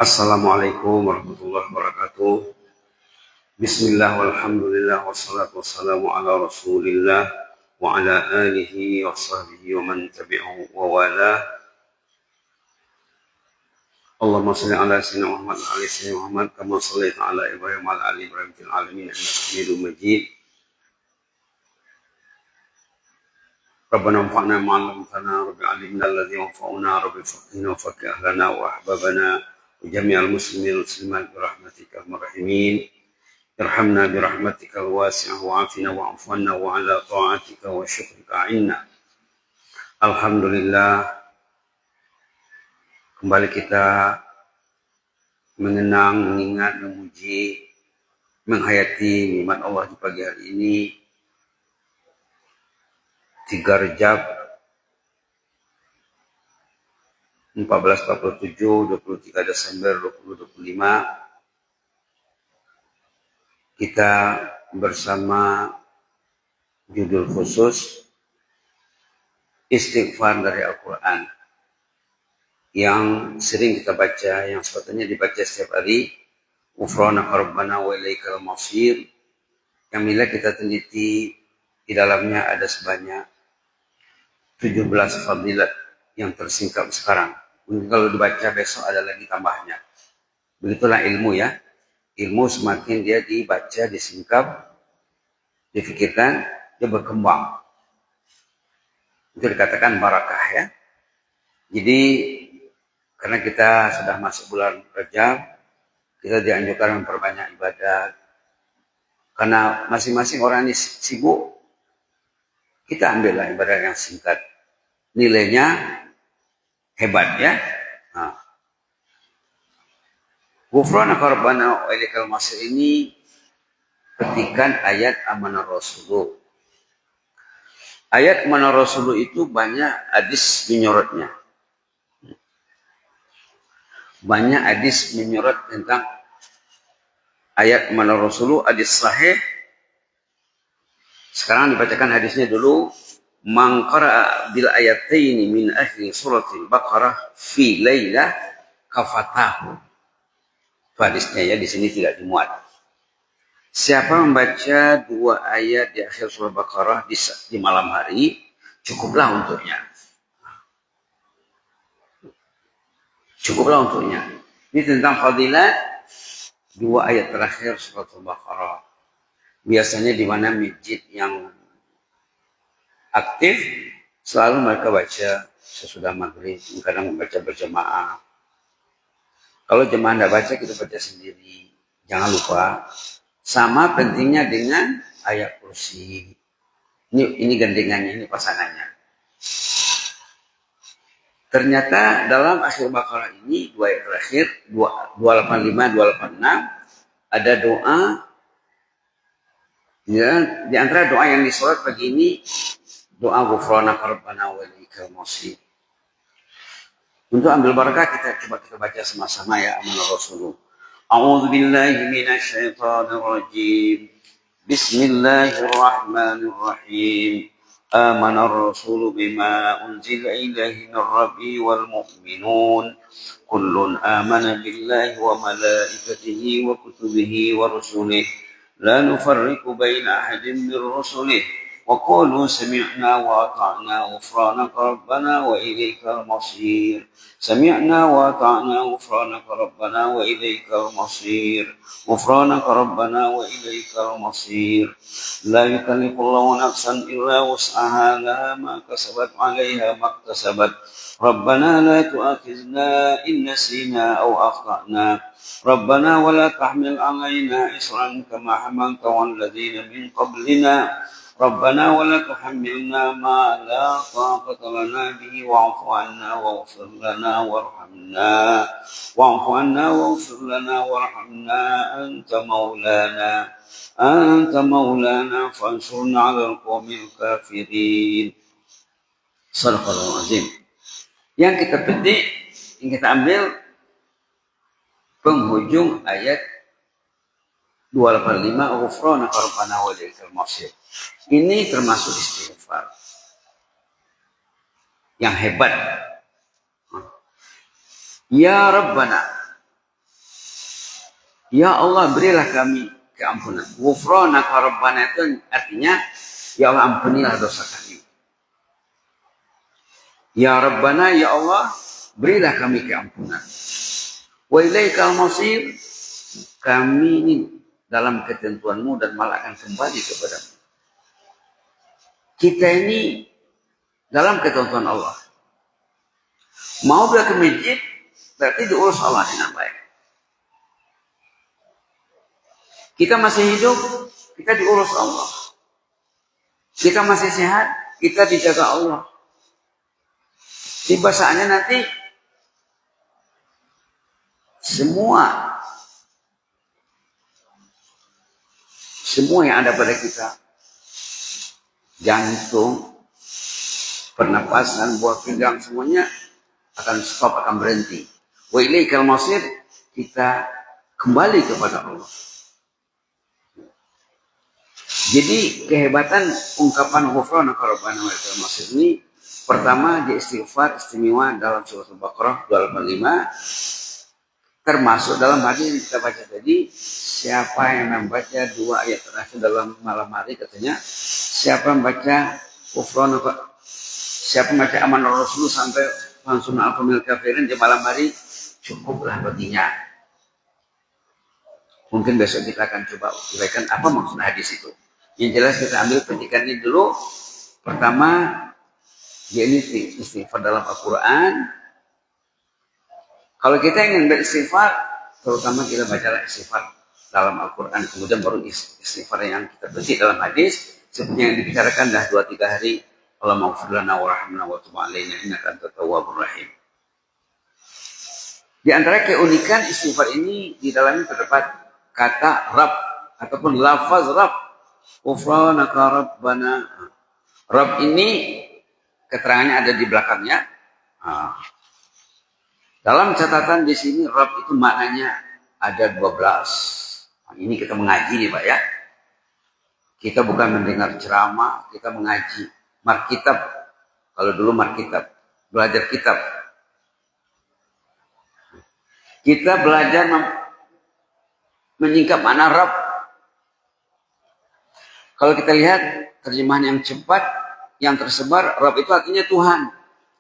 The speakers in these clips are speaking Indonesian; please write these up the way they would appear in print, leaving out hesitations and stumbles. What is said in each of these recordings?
Assalamualaikum warahmatullahi wabarakatuh. Bismillah walhamdulillah wassalatu wassalamu ala rasulillah wa ala alihi wa sahbihi wa man tabi'ahu wa wala. Allahumma salli ala sayyidina Muhammad wa ala sayyidina Muhammad kama sallaita ala Ibrahim wa ala ali Ibrahim fil alamin innaka Hamidum Majid. Rabbana anfa'na ma 'allamtana rabbi 'allimna alladhi yanfa'una rabbi faqihna wa faqih ahlana wa ahbabana wa jami'al muslimin wal muslimat bi rahmatika arhamar rahimin. Irhamna bi rahmatika al-wasi'ah wa'afina wa'fu 'anna wa 'ala ta'atika wa syukrika 'inna. Alhamdulillah, kembali kita mengenang, mengingat, memuji, menghayati nikmat Allah di pagi hari ini. 3 Rejab 1447, 23 Desember 2025, kita bersama judul khusus Istighfar dari Al-Quran yang sering kita baca, yang sepatutnya dibaca setiap hari. Ghufranaka Rabbana wa ilaikal masir, yang bila kita teliti di dalamnya ada sebanyak 17 fadilat yang tersingkap sekarang. Mungkin kalau dibaca besok ada lagi tambahnya. Begitulah ilmu ya. Ilmu semakin dia dibaca, disingkap, difikirkan, dia berkembang. Itu dikatakan barakah ya. Jadi karena kita sudah masuk bulan Rajab, kita dianjurkan memperbanyak ibadat. Karena masing-masing orang ini sibuk, kita ambillah ibadah yang singkat. Nilainya hebat ya. Nah. Ghufranaka Rabbana wa ilaikal masir ini petikan ayat amanah Rasulullah. Ayat amanah Rasulullah itu banyak hadis menyorotnya. Banyak hadis menyorot tentang ayat amanah Rasulullah, hadis sahih. Sekarang dibacakan hadisnya dulu. Man qara'a bil ayataini min akhir suratul Baqarah fi lailah kafatahu. Hadisnya ya, di sini tidak dimuat. Siapa membaca 2 ayat di akhir surah Baqarah di malam hari, cukuplah untuknya. Cukuplah untuknya. Ini tentang fadilat 2 ayat terakhir surah Al-Baqarah. Biasanya di mana masjid yang aktif selalu mereka baca sesudah maghrib, kadang membaca berjamaah. Kalau jemaah tidak baca, kita baca sendiri. Jangan lupa, sama pentingnya dengan ayat kursi. Ini gandengannya, ini pasangannya. Ternyata dalam akhir Baqarah ini 2 ayat terakhir 285, 286 ada doa. Ya, di antara doa yang disolat pagi ini doa Ghufranaka Rabbana wa ilaikal masir. Untuk ambil barakah kita baca sama-sama ya amanah Rasulullah. A'udzu billahi minasy syaithanir rajim. Bismillahirrahmanirrahim. Amanar rasulu bima unzila ilaihi mir rabbi wal mu'minun. Kullun amana billahi wa malaikatihi wa kutubihi wa rusulihi. La nufarriqu baina ahadin min rusulihi. وقالوا سمعنا وأطعنا غفرانك ربنا وإليك المصير سمعنا وأطعنا غفرانك ربنا وإليك المصير غفرانك ربنا وإليك المصير لا يكلف الله نفسا إلا وسعها لها ما كسبت عليها ما اكتسبت ربنا لا تؤاخذنا إن نسينا أو أخطأنا ربنا ولا تحمل علينا إصرا كما حملت على الذين من قبلنا ربنا ولا تحملنا ما لا طاقة لنا به واعف عنا واغفر لنا وارحمنا وارحمنا أنت مولانا فانصرنا على القوم الكافرين. Shadaqallahul azim. Yang kita petik, yang kita ambil penghujung ayat 285 Ghufranaka Rabbana wa ilaikal masir. Ini termasuk istighfar yang hebat. Ya Rabbana, Ya Allah, berilah kami keampunan. Ghufranaka Rabbana itu artinya, ya Allah, ampunilah dosa kami. Ya Rabbana, ya Allah, berilah kami keampunan. Wa ilaikal masir, kami ini dalam ketentuanmu dan malah akan kembali kepadamu. Kita ini dalam ketentuan Allah. Mau dia ke masjid, berarti diurus Allah dengan baik. Kita masih hidup, kita diurus Allah. Kita masih sehat, kita dijaga Allah. Tiba saatnya nanti semua yang ada pada kita, jantung, pernapasan, buah pinggang, semuanya akan stop, akan berhenti. Wa ilaikal masir, kita kembali kepada Allah. Jadi kehebatan ungkapan ghufranaka Rabbana wa ilaikal masir ini, pertama di istighfar istimewa dalam surah Al-Baqarah 285, termasuk dalam hadis yang kita baca tadi, siapa yang membaca 2 ayat terakhir dalam malam hari, katanya siapa membaca ghufranaka, siapa membaca amanah Rasul sampai langsung al-kamil kafirin di malam hari, cukuplah baginya. Mungkin besok kita akan coba uraikan apa maksud hadis itu. Yang jelas kita ambil petikan ini dulu. Pertama, dia ini istighfar dalam Al-Quran. Kalau kita ingin beristighfar, terutama kita bacalah istighfar dalam Al-Quran, kemudian baru istighfar yang kita benci dalam hadis, seperti yang dibicarakan dah 2-3 hari. Allahumma ighfir lana warhamna wa tub alaina innaka antat tawwabur rahim. Di antara keunikan istighfar ini, di dalamnya terdapat kata Rabb ataupun lafaz Rabb. Ghufranaka Rabbana. Rabb ini keterangannya ada di belakangnya. Dalam catatan di sini Rabb itu maknanya ada 12. Ini kita mengaji nih Pak ya. Kita bukan mendengar ceramah, kita mengaji. Markitab, kalau dulu markitab, belajar kitab. Kita belajar menyingkap makna Rabb. Kalau kita lihat terjemahan yang cepat, yang tersebar, Rabb itu artinya Tuhan.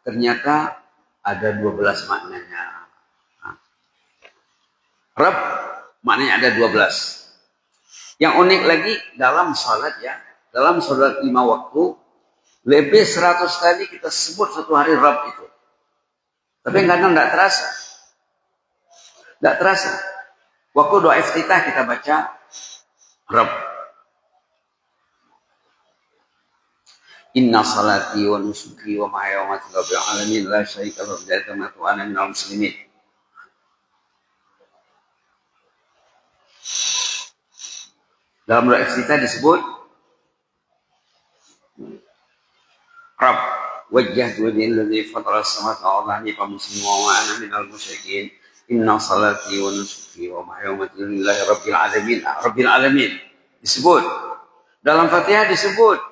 Ternyata ada 12 maknanya. Rabb maknanya ada 12. Yang unik lagi dalam salat ya, dalam salat 5 waktu, lebih 100 kali kita sebut satu hari Rabb itu. Tapi kadang tidak terasa. Tidak terasa. Waktu doa iftitah kita baca Rabb. Inna salati wa nusuki wa mahya wa mamati rabbil alamin la syarika lahu wa ana minal muslimin. Dalam doa iftitah disebut Rabb, wajjahtu wajhiya alladzi fatara as-samawati wal arda musliman wa ana minal musyrikin. Inna salati wa nusuki wa mahya wa mamati lillahi rabbil alamin. Rabbil alamin disebut. Dalam Fatihah disebut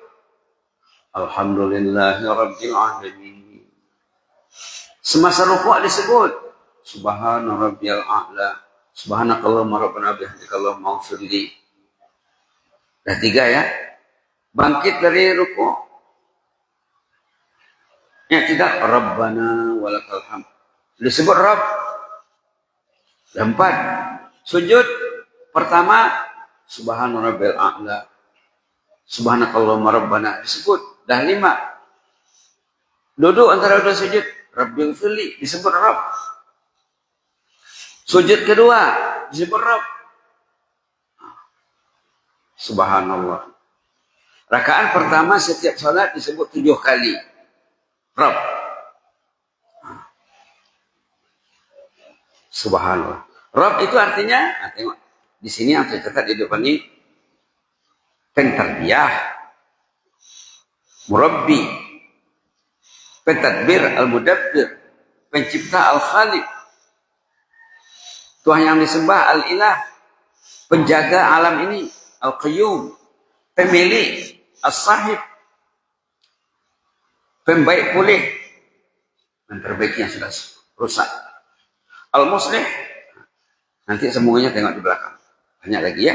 Alhamdulillahi rabbil alamin. Semasa rukuk disebut Subhana rabbiyal a'la. Subhanakallahumma rabbana bihamdika Allahumma ighfirli. Dah 3 ya. Bangkit dari rukuk. Ya tidak, Rabbana walakal hamd. Disebut Rabb. 4. Sujud pertama Subhana rabbil a'la. Subhanakallahumma rabbana disebut. Dah 5. Duduk antara dua sujud, Rabbil firli disebut Rabb. Sujud kedua disebut Rabb. Subhanallah. Rakaat pertama setiap salat disebut 7 kali Rabb. Subhanallah. Rabb itu artinya, tengok di sini yang tercatat di depan ini, pentarbiyah, murabbi, pentadbir, al-mudabbir, pencipta, al-khaliq, Tuhan yang disembah, al-ilah, penjaga alam ini, al-qayyum, pemilik, as-sahib, pembaik pulih, memperbaiki yang sudah rusak, al-muslih. Nanti semuanya tengok di belakang. Banyak lagi ya.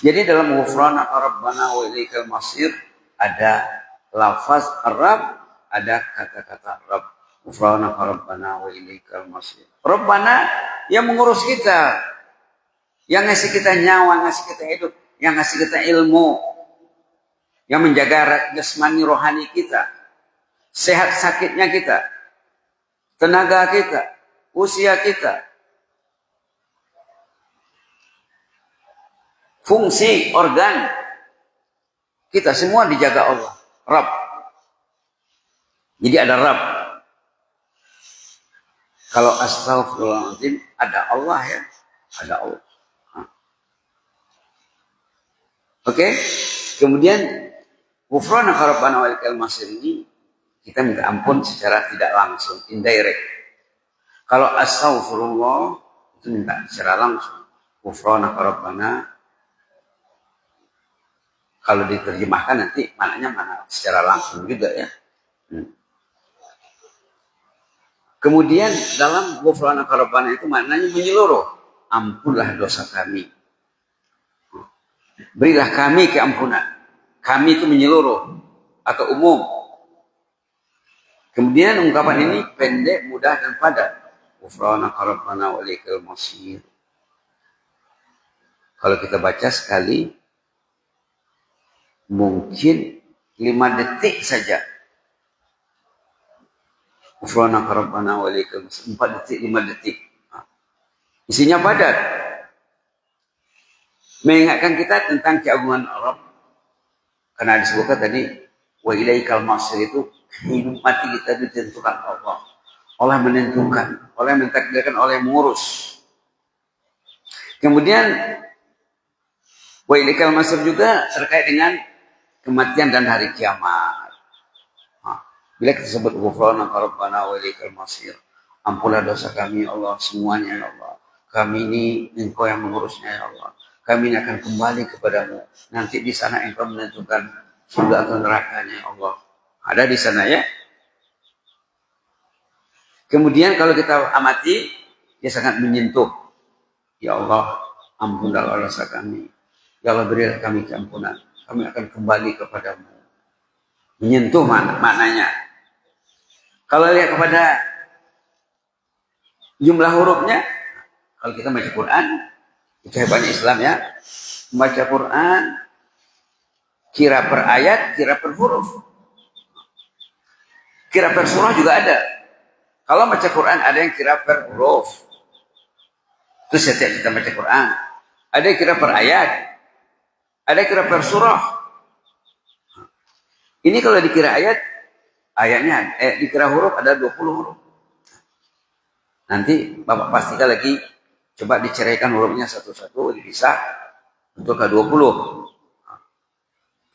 Jadi dalam ghufranaka rabbana wa ilaikal masir ada lafaz Rabb, ada kata-kata Rabb. Ghufranaka rabbana wa ilaikal masir. Rabbana yang mengurus kita, yang ngasih kita nyawa, ngasih kita hidup, yang ngasih kita ilmu, yang menjaga jasmani rohani kita, sehat sakitnya kita, tenaga kita, usia kita, fungsi organ kita semua dijaga Allah. Rabb. Jadi ada Rabb. Kalau astagfirullahaladzim ada Allah ya, ada Allah. Oke. Kemudian ghufranaka rabbana wa ilaikal masir ini kita minta ampun secara tidak langsung, indirect. Kalau astagfirullah itu minta secara langsung. Ghufranaka rabbana, kalau diterjemahkan nanti maknanya mana secara langsung juga ya. Kemudian dalam ghufranaka rabbana itu maknanya menyeluruh. Ampunlah dosa kami. Berilah kami keampunan. Kami itu menyeluruh atau umum. Kemudian ungkapan ini pendek, mudah dan padat. Ghufranaka rabbana wa ilaikal masir. Kalau kita baca sekali mungkin 5 detik saja. Ghufranaka rabbana wa ilaikal masir. 4 detik, 5 detik. Isinya padat. Mengingatkan kita tentang keagungan Rabb. Karena disebutkan tadi wa ilaikal masir itu hidup mati kita ditentukan Allah. Allah menentukan, Allah mentakdirkan, Allah yang mengurus. Kemudian wa ilaikal masir juga terkait dengan kematian dan hari kiamat. Bila kita sebut ghufranaka rabbana wa ilaikal masir, ampunlah dosa kami Allah semuanya ya Allah. Kami ini Engkau yang mengurusnya ya Allah. Kami ini akan kembali kepadamu. Nanti di sana Engkau menentukan surga atau nerakanya ya Allah. Ada di sana ya. Kemudian kalau kita amati, dia sangat menyentuh. Ya Allah, ampunlah dosa kami. Ya Allah, berilah kami keampunan. Kami akan kembali kepadamu. Menyentuh maknanya. Kalau lihat kepada jumlah hurufnya, kalau kita baca Quran, itu hebatnya Islam ya. Membaca Quran, kira per ayat, kira per huruf. Kira per surah juga ada. Kalau baca Quran ada yang kira per huruf. Itu setiap kita baca Quran. Ada yang kira per ayat. Ada yang kira per surah. Ini kalau dikira ayat, ayatnya, dikira huruf ada 20 huruf. Nanti Bapak pastikan lagi, coba diceraikan hurufnya satu-satu, bisa untuk ke 20.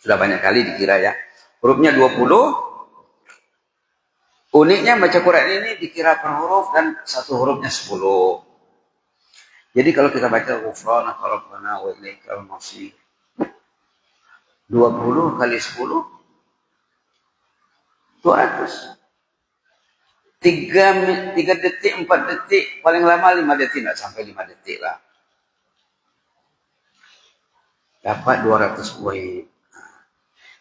Sudah banyak kali dikira ya. Hurufnya 20. Uniknya baca Quran ini dikira per huruf dan satu hurufnya 10. Jadi kalau kita baca ghufranaka rabbana wa ilaikal masir, 20 kali 10, 200. 3 detik, 4 detik, paling lama 5 detik, tidak sampai 5 detik lah. Dapat 200 poin.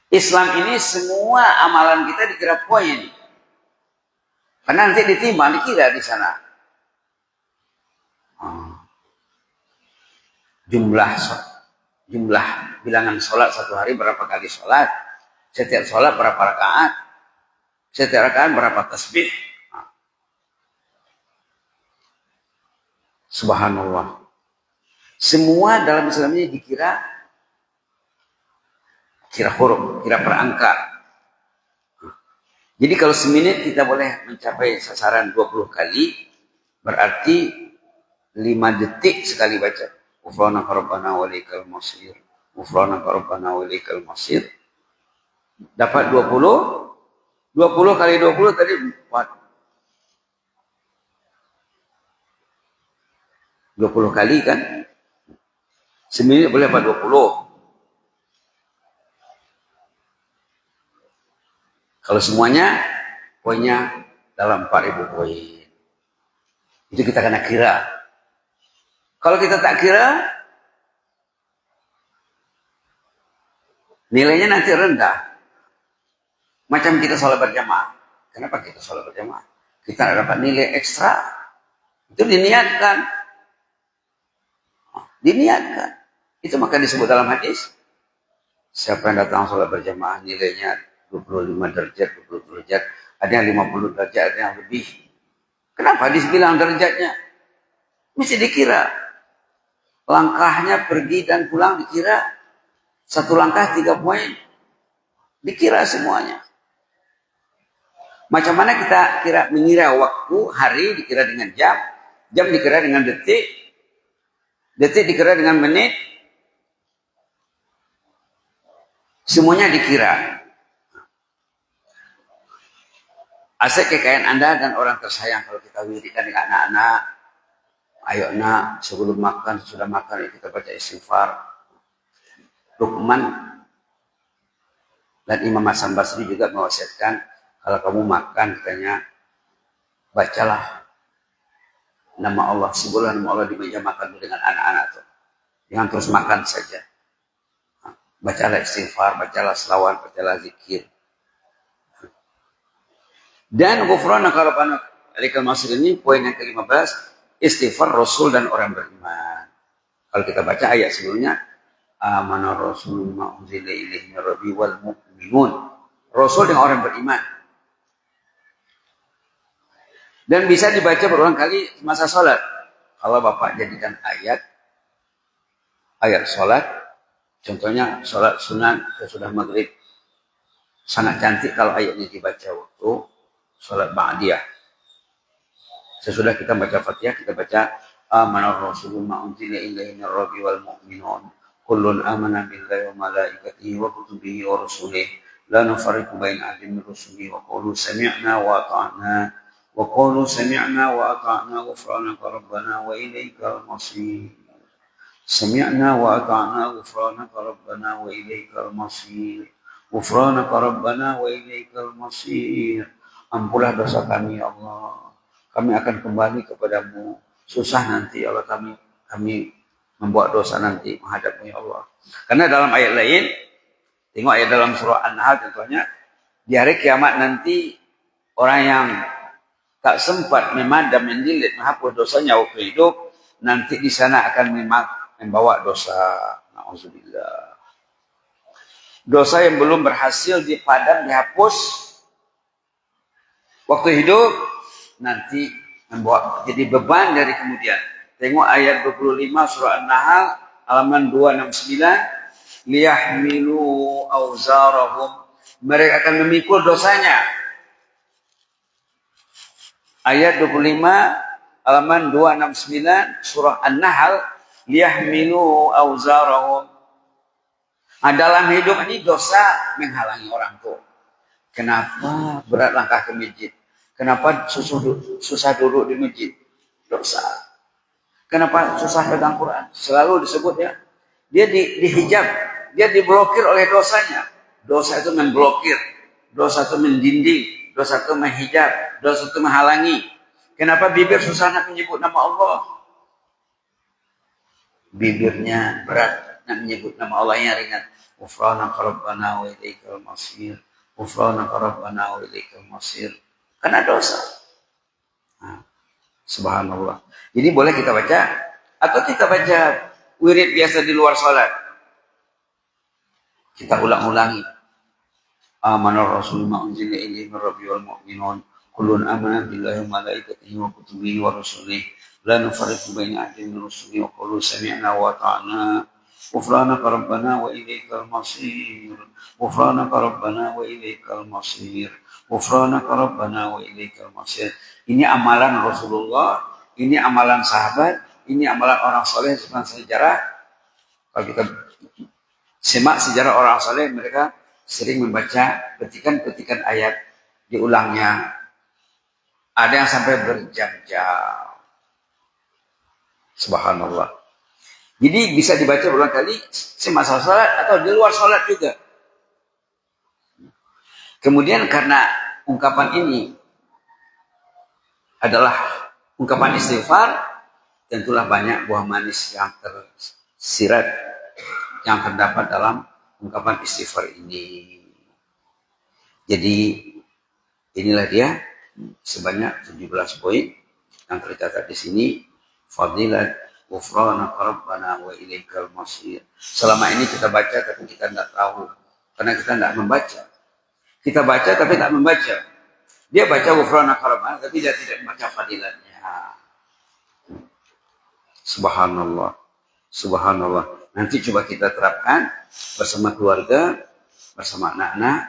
Islam ini semua amalan kita dikira poin. Karena nanti ditimbang, dikira di sana. Jumlah bilangan sholat satu hari berapa kali sholat. Setiap sholat berapa rakaat. Setiap rakaat berapa tasbih. Subhanallah. Semua dalam Islam ini dikira huruf, kira per angka. Jadi kalau semenit kita boleh mencapai sasaran 20 kali, berarti 5 detik sekali baca. Ghufranaka rabbana wa ilaikal masir. Ghufranaka rabbana wa ilaikal masir. Dapat 20. 20 kali 20 tadi 4. 20 kali kan? Semenit boleh dapat 20. Kalau semuanya poinnya dalam 4.000 poin. Itu kita kena kira. Kalau kita tak kira, nilainya nanti rendah. Macam kita sholat berjamaah. Kenapa kita sholat berjamaah? Kita dapat nilai ekstra. Itu diniatkan. Diniatkan. Itu maka disebut dalam hadis. Siapa yang datang sholat berjamaah nilainya 25 derajat, 20 derajat. Ada yang 50 derajat, ada yang lebih. Kenapa hadis bilang derajatnya? Mesti dikira. Langkahnya pergi dan pulang dikira. Satu langkah 3 poin. Dikira semuanya. Macam mana kita mengira waktu, hari dikira dengan jam, jam dikira dengan detik, detik dikira dengan menit, semuanya dikira. Asyik kekayaan Anda dan orang tersayang kalau kita wiridkan dengan anak-anak. Ayo nak, sebelum makan, sudah makan, kita baca istighfar. Luqman dan Imam Hasan Basri juga mewasiatkan, kalau kamu makan, katanya, bacalah nama Allah, sebutlah nama Allah di meja makan dengan anak-anak tuh. Jangan terus makan saja. Bacalah istighfar, bacalah selawat, bacalah zikir. Dan ghufrana rabbana alaikal masir ini poin yang ke-15, istighfar Rasul dan orang beriman. Kalau kita baca ayat sebelumnya, amana Rasul ma unzila ilaihi min rabbi wal mu'minun. Rasul dengan orang beriman. Dan bisa dibaca berulang kali masa sholat. Kalau Bapak jadikan ayat sholat, contohnya sholat sunat sesudah maghrib. Sangat cantik kalau ayatnya dibaca waktu sholat ba'diyah. Sesudah kita baca Fatihah, kita baca amana Rasulullah ma unzila ilaihi min rabbi wal mu'minun. Kullun amana billahi wa malaikatihi wa kutubihi wa rusulihi. La nufarriqu baina ahadin min rusulihi wa qalu sami'na wa ata'na. وقالوا سمعنا وأطعنا غفرانك ربنا وإليك المصير سمعنا وأطعنا غفرانك ربنا وإليك المصير غفرانك ربنا وإليك المصير. Ampunlah dosa kami ya Allah, kami akan kembali kepadamu. Susah nanti ya Allah, kami membuat dosa nanti menghadapmu ya Allah. Karena dalam ayat lain, tengok ayat dalam surah An-Nahl contohnya, di hari kiamat nanti orang yang tak sempat memadam, menjilid, menghapus dosanya waktu hidup, nanti di sana akan membawa dosa. Na'udzubillah. Dosa yang belum berhasil dipadam, dihapus waktu hidup, nanti membawa jadi beban dari kemudian. Tengok ayat 25 surah An-Nahl halaman 269, liyahmilu auzarahum, mereka akan memikul dosanya. Ayat 25 halaman 269 surah An-Nahl, liyahmilu auzarahum. Dalam hidup ini dosa menghalangi orang tua. Kenapa berat langkah ke masjid? Kenapa susah duduk di masjid? Dosa. Kenapa susah pegang Quran? Selalu disebut ya. Dia dihijab, dia diblokir oleh dosanya. Dosa itu memblokir, dosa itu mendinding, dosa itu menghijab, dosa itu menghalangi. Kenapa bibir susah nak menyebut nama Allah? Bibirnya berat nak menyebut nama Allah yang ringan. Ghufranaka rabbana wa ilaikal masir. Ghufranaka rabbana wa ilaikal masir. Karena dosa. Subhanallah. Jadi boleh kita baca atau kita baca wirid biasa di luar salat. Kita ulang-ulangi. Amana Rasul ma unzila ilaihi min rabbi wal mu'minun. Kullun amana billahi wa malaikatihi wa kutubihi wa rusulihi. La nufarriqu baina ahadin min rusulihi wa qalu sami'na wa ata'na. Ghufranaka rabbana wa ilaikal masir. Ghufranaka rabbana wa ilaikal masir. Ghufranaka rabbana wa ilaikal masir. Ini amalan Rasulullah, ini amalan sahabat, ini amalan orang saleh sejarah. Kalau kita simak sejarah orang saleh, mereka sering membaca petikan-petikan ayat, diulangnya. Ada yang sampai berjam-jam. Subhanallah. Jadi bisa dibaca berulang kali semasa salat atau di luar salat juga. Kemudian karena ungkapan ini adalah ungkapan istighfar, tentulah banyak buah manis yang tersirat, yang terdapat dalam ungkapan istighfar ini. Jadi inilah dia sebanyak 17 poin yang tercatat di sini. Fadilat ghufranaka rabbana wa ilaikal masir. Selama ini kita baca tapi kita tidak tahu karena kita tidak membaca. Kita baca tapi tak membaca. Dia baca ghufranaka rabbana tapi dia tidak membaca fadilatnya. Subhanallah. Subhanallah. Nanti coba kita terapkan bersama keluarga, bersama anak-anak,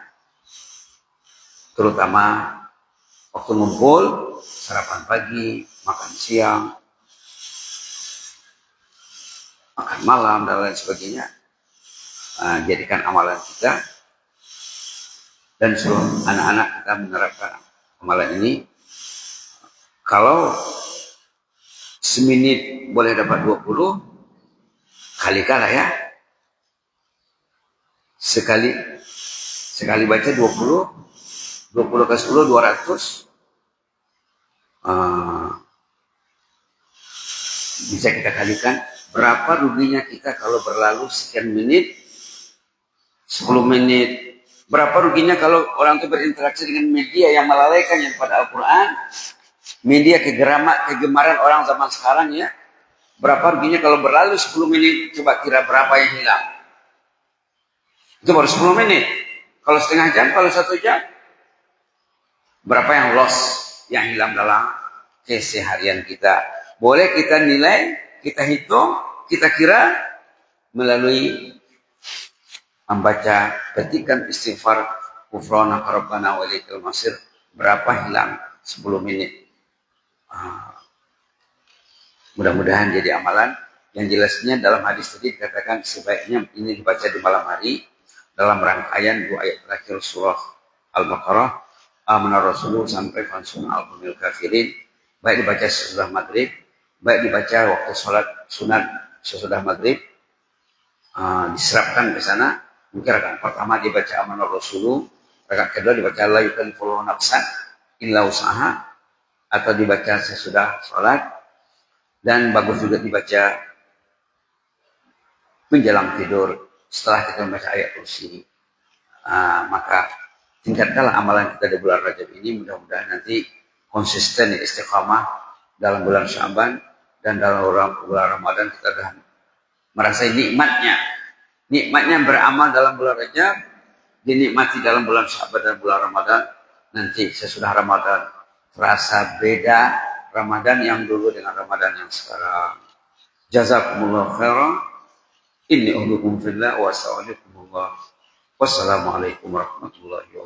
terutama waktu ngumpul, sarapan pagi, makan siang, makan malam, dan lain sebagainya. Jadikan amalan kita dan suruh anak-anak kita menerapkan amalan ini. Kalau semenit boleh dapat 20, kalikan lah ya. Sekali baca 20 ke 10, 200. Bisa kita kalikan berapa ruginya kita kalau berlalu sekian menit, 10 menit. Berapa ruginya kalau orang itu berinteraksi dengan media yang melalaikannya kepada Al-Quran, media kegemaran orang zaman sekarang ya. Berapa ruginya kalau berlalu 10 menit, coba kira berapa yang hilang. Itu baru 10 menit. Kalau setengah jam, kalau 1 jam, berapa yang loss, yang hilang dalam keseharian kita. Boleh kita nilai, kita hitung, kita kira melalui membaca petikan istighfar ghufranaka rabbana wa ilaikal masir, berapa hilang 10 menit. Mudah-mudahan jadi amalan. Yang jelasnya dalam hadis tadi dikatakan sebaiknya ini dibaca di malam hari dalam rangkaian 2 ayat terakhir surah Al-Baqarah, Amanar Rasul sampai Fansun Al-Qumil Kafirin, baik dibaca sesudah maghrib, baik dibaca waktu sholat sunat sesudah maghrib, diserapkan ke sana. Mungkin rakaat pertama dibaca Amanar Rasul, rakaat kedua dibaca la yukallifullahu nafsan illa usaha, atau dibaca sesudah sholat, dan bagus juga dibaca menjelang tidur setelah kita membaca ayat kursi. Maka tingkatkanlah amalan kita di bulan Rajab ini. Mudah-mudahan nanti konsisten istiqamah dalam bulan Sya'ban dan dalam bulan Ramadan kita sudah merasa nikmatnya beramal dalam bulan Rajab, dinikmati dalam bulan Sya'ban dan bulan Ramadan. Nanti sesudah Ramadan terasa beda Ramadan yang dulu dengan Ramadan yang sekarang. Jazakumullah khairan. Inni uhibbukum fillah wa astagfirullah. Wassalamualaikum warahmatullahi wabarakatuh.